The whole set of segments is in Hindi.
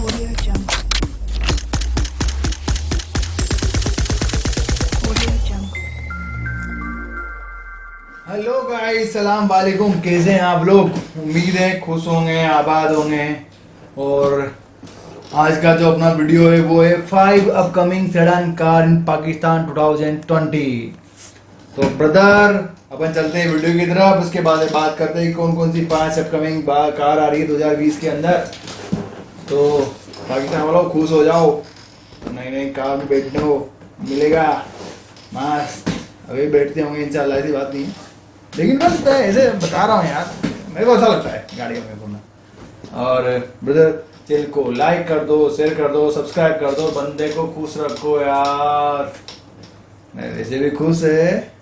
Audio Jungle. Audio Jungle. Hello guys, सलाम वालेकुम। कैसे हैं आप लोग? उम्मीद है खुश होंगे, आबाद होंगे। और आज का जो अपना वीडियो है वो है 5 upcoming sedan car in Pakistan 2020। तो ब्रदर, अपन चलते हैं वीडियो की तरफ। उसके बाद बात करते हैं कौन कौन सी 5 अपकमिंग कार आ रही है 2020 के अंदर। तो पाकिस्तान वालों खुश हो जाओ, नई नई कार में बैठने को मिलेगा। मस्त अभी बैठते होंगे इंशाल्लाह, ऐसी बात नहीं है, लेकिन बस मैं ऐसे बता रहा हूँ यार, मेरे को अच्छा लगता है गाड़ियों में घूमना। और ब्रदर, चैनल को लाइक कर दो, शेयर कर दो, सब्सक्राइब कर दो, बंदे को खुश रखो यार। मैं वैसे भी खुश है,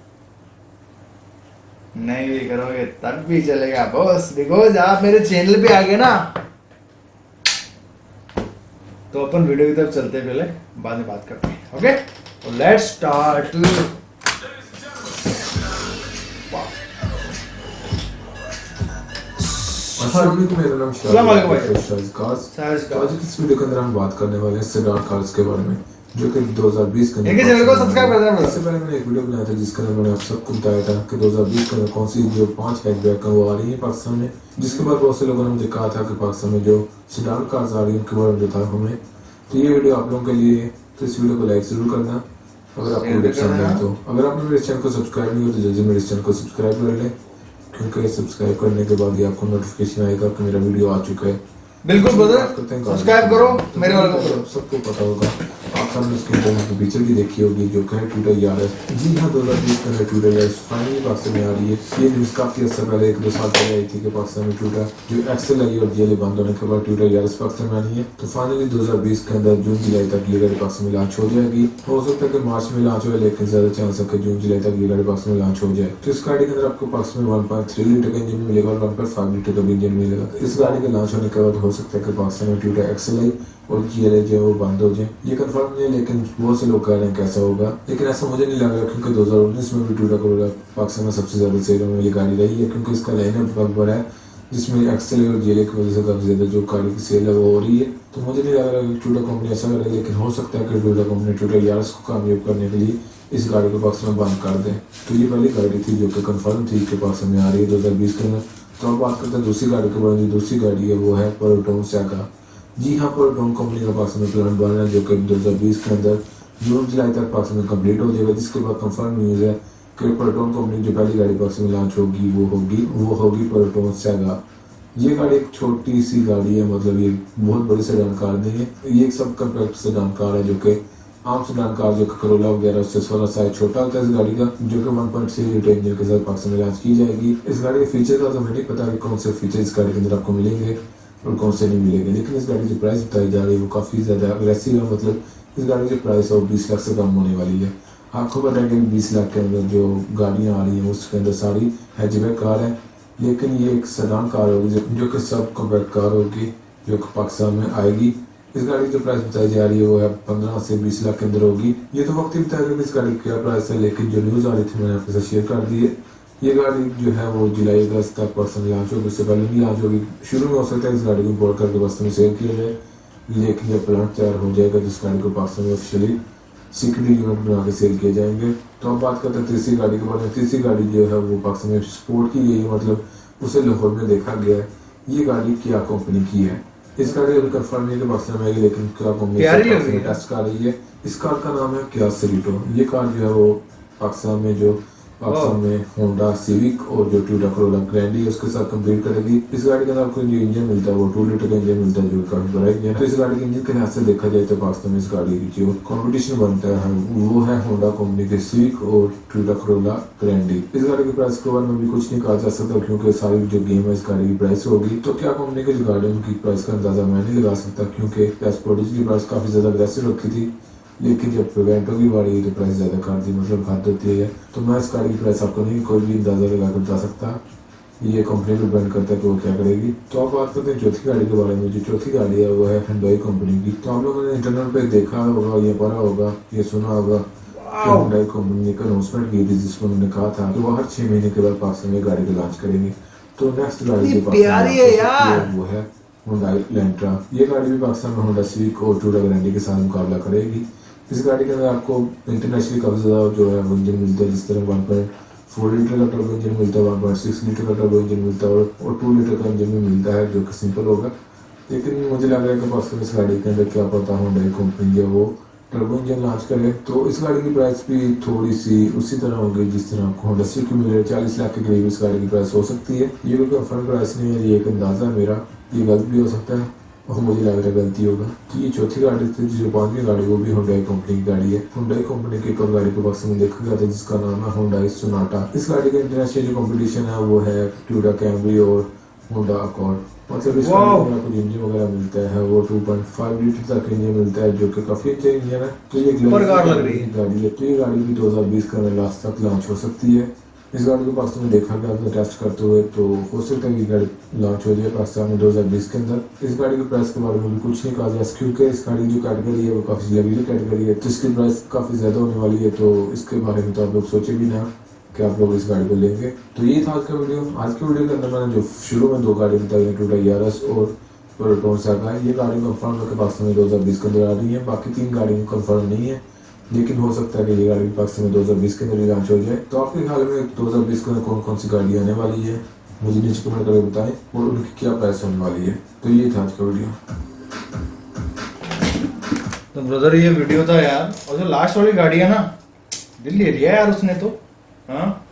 नहीं भी करोगे तब भी चलेगा बॉस, बिकॉज आप मेरे चैनल पे आ गए ना। तो अपन वीडियो की तरफ चलते हैं, पहले बाद में बात करते हैं। ओके, तो लेट्स स्टार्ट। मेरा नाम अस्सलाम वालेकुम भाई। आज इस वीडियो के अंदर हम बात करने वाले हैं सेडान कार्स के बारे में, जो कि 2020 के अंदर। देखिए, चैनल को सब्सक्राइब कर देना। इससे पहले मैंने एक वीडियो बनाया था जिसके अंदर मैंने आप सबको बताया था कि 2020 के अंदर कौन सी जो 5 हैचबैक वो आ रही है पाकिस्तान में, जिसके बाद बहुत से लोगों ने मुझे कहा था कि पाकिस्तान में जो सेडान कार्स आ रही है उनके बारे में बताया हमें। तो ये वीडियो आप लोगों के लिए है, तो इस वीडियो को लाइक जरूर करना अगर आपको वीडियो पसंद आए। तो अगर आपने मेरे चैनल को सब्सक्राइब नहीं हो तो जल्दी मेरे चैनल को सब्सक्राइब कर लें, क्योंकि सब्सक्राइब करने के बाद ही आपको नोटिफिकेशन आएगा कि मेरा वीडियो आ चुका है। बिल्कुल ब्रदर, सब्सक्राइब करो, मेरे वाले को करो। सबको पता होगा, आप सबने उसके इंटरनेट की पिक्चर भी देखी होगी जो कि है ट्विटर यारस। जी हाँ, 2020 के अंदर ट्विटर यारस फाइनली पाकिस्तान में आ रही है। ये न्यूज़ काफ़ी अर्सा पहले 1-2 साल पहले आई थी कि पाकिस्तान में ट्विटर जो एक्सेल आई और जेल बंद होने के बाद ट्विटर यारस पाकिस्तान में आनी है। तो फाइनली 2020 के अंदर जून जुलाई तक ये गाड़ी पाकिस्तान में लॉन्च हो जाएगी। हो सकता है कि मार्च में लॉन्च हो, लेकिन ज़्यादा चांस है कि जून जुलाई तक ये गाड़ी पाकिस्तान में लॉन्च हो जाए। तो इस गाड़ी के अंदर आपको पाकिस्तान में 1.3 लीटर का इंजन मिलेगा और 1.5 लीटर का इंजन मिलेगा। इस गाड़ी के लॉन्च होने के बाद हो सकता है कि पाकिस्तान में ट्विटर एक्सेल आई और जीएलए जो है वो बंद हो जाए। ये कंफर्म नहीं है, लेकिन बहुत से लोग कह रहे हैं कैसा होगा, लेकिन ऐसा मुझे नहीं लग रहा, क्योंकि 2019 में भी ट्विटर करोला पाकिस्तान में सबसे ज्यादा सेल होने वाली गाड़ी रही है, क्योंकि इसका लाइनअप बहुत बड़ा है जिसमें एक्सेल और जीएलए की वजह से काफी ज्यादा जो गाड़ी की सेल है वो हो रही है। तो मुझे नहीं लग रहा कि ट्विटर कंपनी ऐसा करे, लेकिन हो सकता है कि ट्विटर कंपनी ट्विटर यार्स को कामयाब करने के लिए इस गाड़ी को पाकिस्तान में बंद कर दें। तो ये पहली गाड़ी थी जो कि कंफर्म थी कि पाकिस्तान में आ रही है 2020 के अंदर। तो अब बात करते हैं दूसरी गाड़ी के बारे में। दूसरी गाड़ी है वो है प्रोटॉन सैगा। जी हाँ, प्रोटॉन कंपनी का पाकिस्तान में प्लांट बन रहा है जो कि 2020 के अंदर जून जुलाई तक पाकिस्तान में कंप्लीट हो जाएगा। जिसके बाद कंफर्म न्यूज़ है कि प्रोटॉन कंपनी जो पहली गाड़ी पाकिस्तान में लॉन्च होगी वो होगी प्रोटॉन सैगा। ये गाड़ी एक छोटी सी गाड़ी है, मतलब ये बहुत बड़ी सेडान कार नहीं है। ये एक सब कम्पैक्ट सेडान कार है जो कि आम सेडान कार जो करोला वगैरह उससे थोड़ा साइज छोटा होता है इस गाड़ी का, जो कि 1.3 लीटर इंजन के साथ पाकिस्तान में लॉन्च की जाएगी। इस गाड़ी के फीचर का तो हमें नहीं पता कि कौन से फीचर इस गाड़ी के अंदर आपको मिलेंगे और कौन से नहीं मिलेंगे, लेकिन इस गाड़ी की प्राइस बताई जा रही है वो काफ़ी ज़्यादा अग्रेसिव है। मतलब इस गाड़ी की प्राइस है वो 20 लाख से कम होने वाली है। आपको पता है कि 20 लाख के अंदर जो गाड़ियाँ आ रही हैं उसके अंदर सारी हैचबैक कार है, लेकिन ये एक सेडान कार होगी जो कि सब कॉम्पैक्ट कार होगी जो कि पाकिस्तान में आएगी। इस गाड़ी की जो प्राइस बताई जा रही है वो है 15 से 20 लाख के अंदर होगी। ये तो वक्त ही बताएगा कि इस गाड़ी की क्या प्राइस है, लेकिन जो न्यूज़ आ रही थी मैंने आपके साथ शेयर कर दी है। ये गाड़ी जो है वो जुलाई अगस्त तक पाकिस्तान में लॉन्च होगी, उससे पहले नहीं लॉन्च होगी। शुरू में हो सकता है इस गाड़ी को इम्पोर्ट करके पाकिस्तान में सेल किया जाए, लेकिन जब प्लांट तैयार हो जाएगा जिस गाड़ी को पाकिस्तान में ऑफिशियली सिक्योरिटी यूनिट बना के सेल किए जाएंगे। तो अब बात करते हैं तीसरी गाड़ी के बारे में। तीसरी गाड़ी जो है वो पाकिस्तान में एक्सपोर्ट की गई है, मतलब उसे लाहौर में देखा गया है। ये गाड़ी क्या कंपनी की है, इस गाड़ी अभी कंफर्म नहीं है कि पाकिस्तान में आएगी, लेकिन क्या कंपनी टेस्ट कर रही है। इस कार का नाम है किया सेरिटो। ये कार जो है वो पाकिस्तान में होंडा सिविक और जो टोयोटा करोला ग्रैंडी है उसके साथ कंपीट करेगी। इस गाड़ी के अंदर आपको जो इंजन मिलता है वो 2 लीटर का इंजन मिलता है जो काफी बड़ा इंजन है। तो इस गाड़ी के इंजन के लिहाज से देखा जाए तो पाकिस्तान में इस गाड़ी की जो कॉम्पिटिशन बनता है वो है होंडा कंपनी के सिविक और टोयोटा करोला ग्रैंडी। इस गाड़ी की प्राइस के बारे में भी कुछ नहीं कहा जा सकता, क्योंकि सारी जो गेम है इस गाड़ी की प्राइस होगी। तो क्या कंपनी की जो गाड़ी है उनकी प्राइस का अंदाजा मैं नहीं लगा सकता, क्योंकि एस्पोर्टिज की प्राइस काफी ज्यादा अग्रेसिव रखी थी, लेकिन जब वेंटो की बारी तो प्राइस ज़्यादा कर दी, मतलब हद होती है। तो मैं इस गाड़ी की प्राइस आपको नहीं कोई भी अंदाज़ा लगा कर बता सकता, ये कंपनी पर डिपेंड करता है कि वो क्या करेगी। तो आप बात करते हैं चौथी गाड़ी के बारे में। जो चौथी गाड़ी है वो है हुंडई कंपनी की। तो आप लोगों ने इंटरनेट पे देखा होगा, ये पढ़ा होगा, ये सुना होगा कि हुंडई कंपनी ने अनाउंसमेंट की थी जिसमें उन्होंने कहा था कि वो हर 6 महीने के बाद पाकिस्तान में गाड़ी को लॉन्च करेंगे। तो नेक्स्ट गाड़ी जो प्यारी है यार, वो है Hyundai Elantra। ये गाड़ी भी पाकिस्तान में Honda Civic और टूडा गारंटी के साथ मुकाबला करेगी। इस गाड़ी के अंदर आपको इंटरनेशनली काफ़ी ज़्यादा जो है वो इंजन मिलता है, जिस तरह 1.4 लीटर का टर्बो इंजन मिलता है, 1.6 लीटर का टर्बो इंजन मिलता है और 2 लीटर का इंजन भी मिलता है, जो कि सिंपल होगा। लेकिन मुझे लग रहा है कि पाकिस्तान इस गाड़ी के अंदर क्या पता Hyundai कंपनी जो वो टर्बो इंजन लॉन्च करे, तो इस गाड़ी की प्राइस भी थोड़ी सी उसी तरह होगी जिस तरह आपको Honda Civic मिल रही है। 40 लाख के करीब इस गाड़ी की प्राइस हो सकती है। ये कोई कंफर्म प्राइस नहीं है, ये एक अंदाज़ा है मेरा, ये गलत भी हो सकता है और मुझे लग रहा है गलती होगा। तो ये चौथी गाड़ी थी, जो पांचवी गाड़ी वो भी Hyundai कंपनी की गाड़ी है। Hyundai कंपनी की एक और गाड़ी को पाकिस्तान में देखा गया था जिसका नाम है Hyundai Sonata। इस गाड़ी का इंटरनेशनल जो कॉम्पिटिशन है वो है टोयोटा कैमरी और Honda Accord। मतलब इस गाड़ी में आपको इंजन वगैरह मिलता है वो 2.5 लीटर तक इंजन मिलता है, जो कि काफी अच्छा इंजन है। तो ये कार लग रही है गाड़ी है, तो ये गाड़ी भी 2020 का लास्ट तक लॉन्च हो सकती है। इस गाड़ी को पाकिस्तान में देखा गया था टेस्ट करते हुए, तो हो सकता है कि गाड़ी लॉन्च हो जाए पाकिस्तान में 2020 के अंदर। इस गाड़ी की प्राइस के बारे में भी कुछ नहीं कहा जा सकता, क्योंकि इस गाड़ी की जो कैटेगरी है वो काफ़ी लग्जरी कैटेगरी है, तो इसकी प्राइस काफ़ी ज़्यादा होने वाली है। तो इसके बारे में तो आप लोग सोचे भी ना कि आप लोग इस गाड़ी को लेंगे। तो ये था आज का वीडियो। आज के वीडियो के अंदर मैंने जो शुरू में दो गाड़ी बताई है, टोयोटा यारिस और प्रोटॉन सागा, ये गाड़ी कंफर्म है कि पाकिस्तान में 2020 के अंदर आ रही है। बाकी तीन गाड़ी कंफर्म नहीं है, लेकिन हो सकता है कि ये गाड़ी पाकिस्तान में 2020 के अंदर लॉन्च हो जाए। तो आपके ख्याल में 2020 के अंदर कौन कौन सी गाड़ी आने वाली है, मुझे नीचे कमेंट करके बताएं और उनकी क्या प्राइस होने वाली है। तो ये था आज का वीडियो। तो ब्रदर ये वीडियो था यार, और जो लास्ट वाली गाड़ी है ना, दिल ले लिया यार उसने तो। हाँ,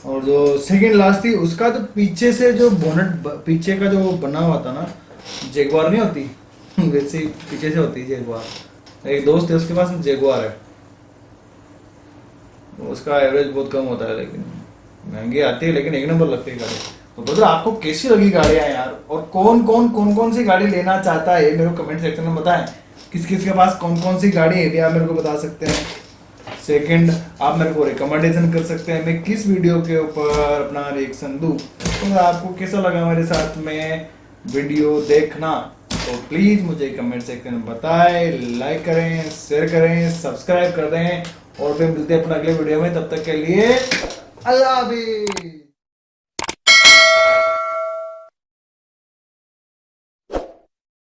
और जो सेकंड लास्ट थी उसका तो पीछे से जो बोनट पीछे का जो बना हुआ था ना, जैगवार नहीं होती वैसे ही पीछे से होती है जैगवार। एक दोस्त है उसके पास जैगवार है, उसका एवरेज बहुत कम होता है, लेकिन महंगी आती है, लेकिन एक नंबर लगती है गाड़ी। तो ब्रदर आपको कैसी लगी गाड़ियाँ यार, और कौन कौन सी गाड़ी लेना चाहता है मेरे को कमेंट सेक्शन में बताएं। किस किस के पास कौन कौन सी गाड़ी है, आप मेरे को बता सकते हैं। सेकंड, आप मेरे को रिकमेंडेशन कर सकते हैं मैं किस वीडियो के ऊपर अपना रिएक्शन दूं। तो आपको कैसा लगा मेरे साथ में वीडियो देखना, तो प्लीज मुझे कमेंट सेक्शन में बताएं, लाइक करें, शेयर करें, सब्सक्राइब कर दें, और फिर मिलते हैं अपना अगले वीडियो में। तब तक के लिए अल्लाह हाफिज़।